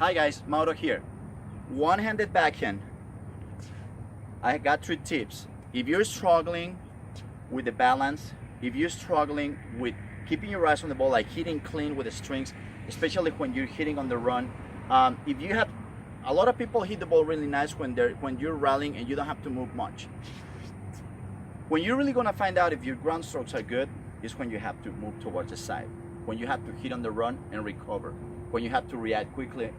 Hi guys, Mauro here. One-handed backhand. I got 3 tips. If you're struggling with the balance, if you're struggling with keeping your eyes on the ball, like hitting clean with the strings, especially when you're hitting on the run, if you have, a lot of people hit the ball really nice when you're rallying and you don't have to move much. When you're really gonna find out if your ground strokes are good is when you have to move towards the side, when you have to hit on the run and recover, when you have to react quickly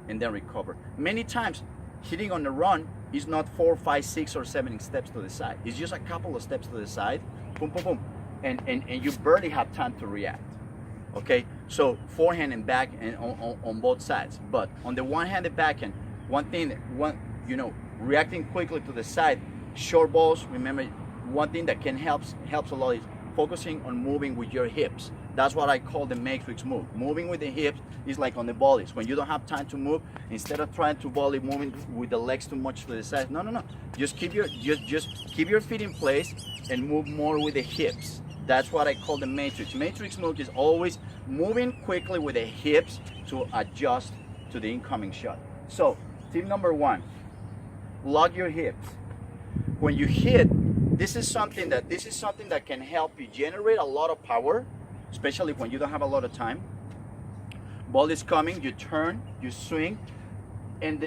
and then recover. Many times, hitting on the run is not 4, 5, 6, or 7 steps to the side. It's just a couple of steps to the side, boom, boom, boom, and you barely have time to react. Okay, so forehand and back and on both sides. But on the one-handed backhand, reacting quickly to the side, short balls. Remember, one thing that can helps a lot is focusing on moving with your hips. That's what I call the matrix move. Moving with the hips is like on the volleys. When you don't have time to move, instead of trying to volley moving with the legs too much to the side, no. Just keep your feet in place and move more with the hips. That's what I call the matrix. Matrix move is always moving quickly with the hips to adjust to the incoming shot. So, tip number 1, lock your hips. When you hit, this is something that can help you generate a lot of power, especially when you don't have a lot of time. Ball is coming, you turn, you swing, and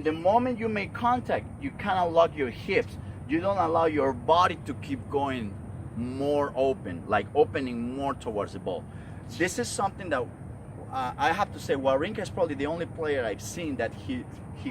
the moment you make contact, you kind of lock your hips. You don't allow your body to keep going more open, like opening more towards the ball. This is something that I have to say, Wawrinka is probably the only player I've seen that he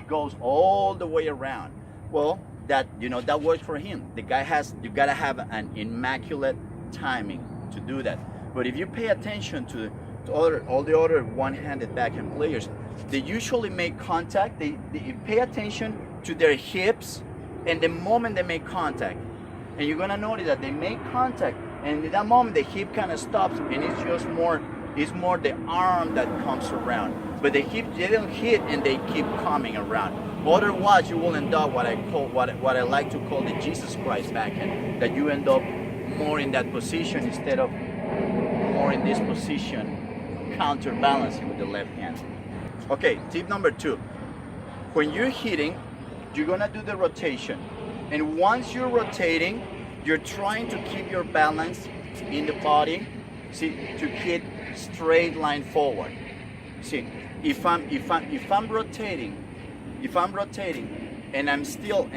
goes all the way around. Well, that works for him. The guy you gotta have an immaculate timing to do that. But if you pay attention to all the other one-handed backhand players, they usually make contact. They pay attention to their hips, and the moment they make contact, and you're gonna notice that they make contact, and in that moment the hip kind of stops, and it's more the arm that comes around. But the hip, they don't hit and they keep coming around. Otherwise, you will end up what I like to call the Jesus Christ backhand, that you end up more in that position instead of more in this position, counterbalancing with the left hand. Okay, tip number 2. When you're hitting, you're gonna do the rotation. And once you're rotating, you're trying to keep your balance in the body, see, to hit straight line forward. See, if I'm rotating and I'm still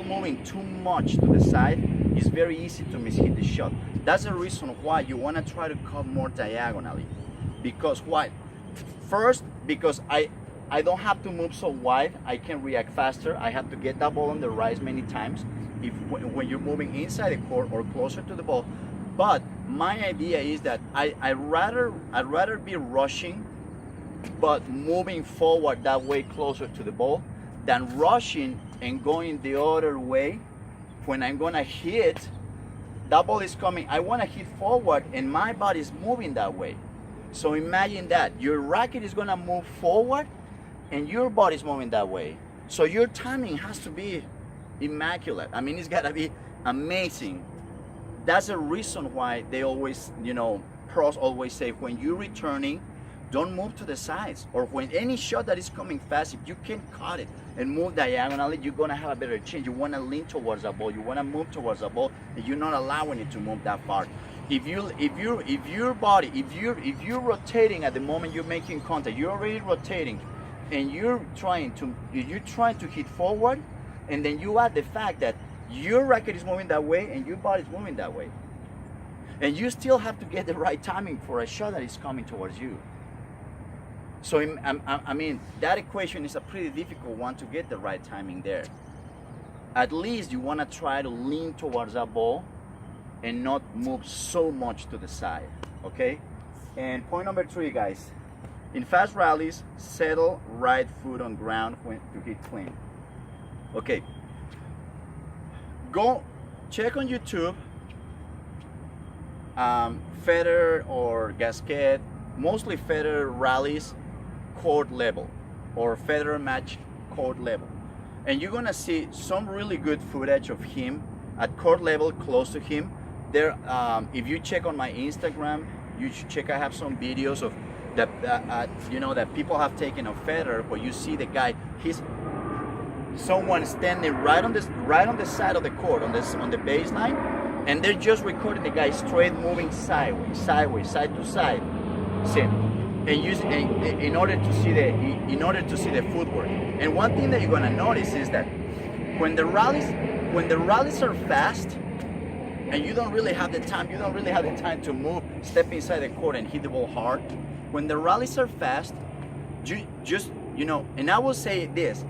moving too much to the side, it's very easy to mishit the shot. That's the reason why you want to try to cut more diagonally. Because why? First, because I don't have to move so wide. I can react faster. I have to get that ball on the rise many times when you're moving inside the court or closer to the ball. But my idea is that I'd rather be rushing but moving forward that way closer to the ball than rushing and going the other way. When I'm gonna hit, that ball is coming, I wanna hit forward and my body is moving that way. So imagine that, your racket is gonna move forward and your body is moving that way. So your timing has to be immaculate. I mean, it's gotta be amazing. That's the reason why they always, pros always say, when you're returning, don't move to the sides, or when any shot that is coming fast, if you can cut it and move diagonally, you're gonna have a better chance. You wanna lean towards the ball, you wanna move towards the ball, and you're not allowing it to move that far. If you're rotating at the moment you're making contact, you're already rotating, and you're trying to hit forward, and then you add the fact that your racket is moving that way and your body is moving that way, and you still have to get the right timing for a shot that is coming towards you. So I mean, that equation is a pretty difficult one to get the right timing there. At least you want to try to lean towards that ball and not move so much to the side, okay? And point number 3, guys. In fast rallies, settle right foot on ground when to hit clean. Okay. Go check on YouTube, Federer or Gasquet, mostly Federer rallies, court level, or Federer match court level, and you're gonna see some really good footage of him at court level close to him. There, if you check on my Instagram, you should check. I have some videos of that you know, that people have taken of Federer, where you see the guy, he's someone standing right on the side of the court, on the baseline, and they're just recording the guy straight moving sideways, side to side, same, and in order to see the footwork. And one thing that you're gonna notice is that when the rallies are fast, and you don't really have the time to move, step inside the court and hit the ball hard. When the rallies are fast, you know, and I will say this,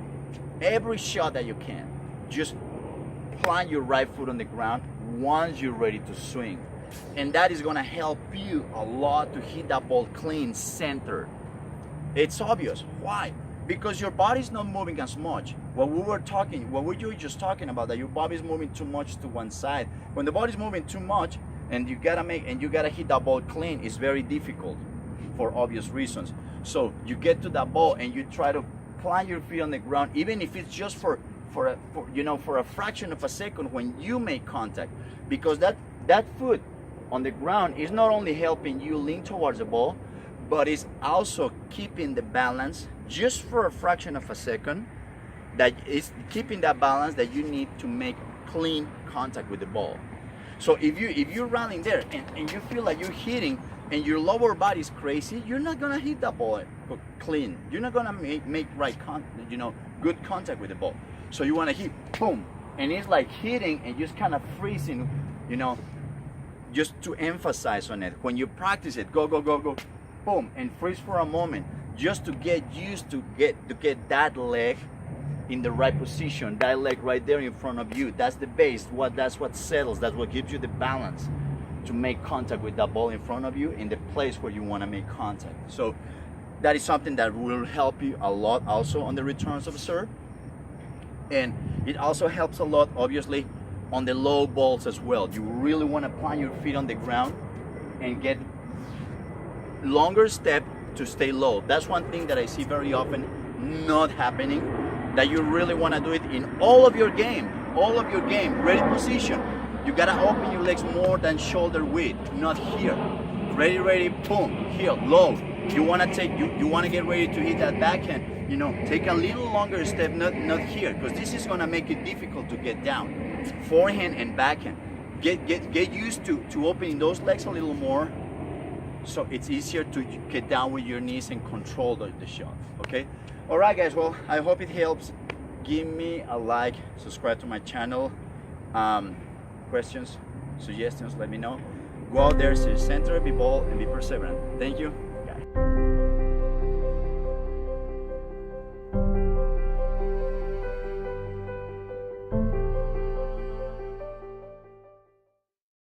every shot that you can, just plant your right foot on the ground once you're ready to swing. And that is gonna help you a lot to hit that ball clean, center. It's obvious. Why? Because your body's not moving as much. What we were just talking about, that your body's moving too much to one side. When the body's moving too much, and you gotta hit that ball clean, it's very difficult for obvious reasons. So you get to that ball and you try to plant your feet on the ground, even if it's just for a fraction of a second when you make contact, because that foot on the ground is not only helping you lean towards the ball, but it's also keeping the balance just for a fraction of a second. That is keeping that balance that you need to make clean contact with the ball. So if you're rallying there and you feel like you're hitting and your lower body is crazy, you're not gonna hit that ball clean. You're not gonna make good contact with the ball. So you wanna hit, boom, and it's like hitting and just kind of freezing, just to emphasize on it. When you practice it, go, boom, and freeze for a moment, just to get used to get that leg in the right position, that leg right there in front of you. That's the base. That's what settles. That's what gives you the balance to make contact with that ball in front of you in the place where you want to make contact. So that is something that will help you a lot also on the returns of serve. And it also helps a lot, obviously, on the low balls as well. You really want to plant your feet on the ground and get longer step to stay low. That's one thing that I see very often not happening, that you really want to do it in all of your game, ready position. You gotta open your legs more than shoulder width, not here. Ready, boom, here, low. You wanna get ready to hit that backhand, take a little longer step, not here, because this is gonna make it difficult to get down. Forehand and backhand. Get used to opening those legs a little more, so it's easier to get down with your knees and control the shot, okay? All right, guys, well, I hope it helps. Give me a like, subscribe to my channel. Questions, suggestions, let me know. Go out there, see the center, be bold, and be perseverant. Thank you, guys.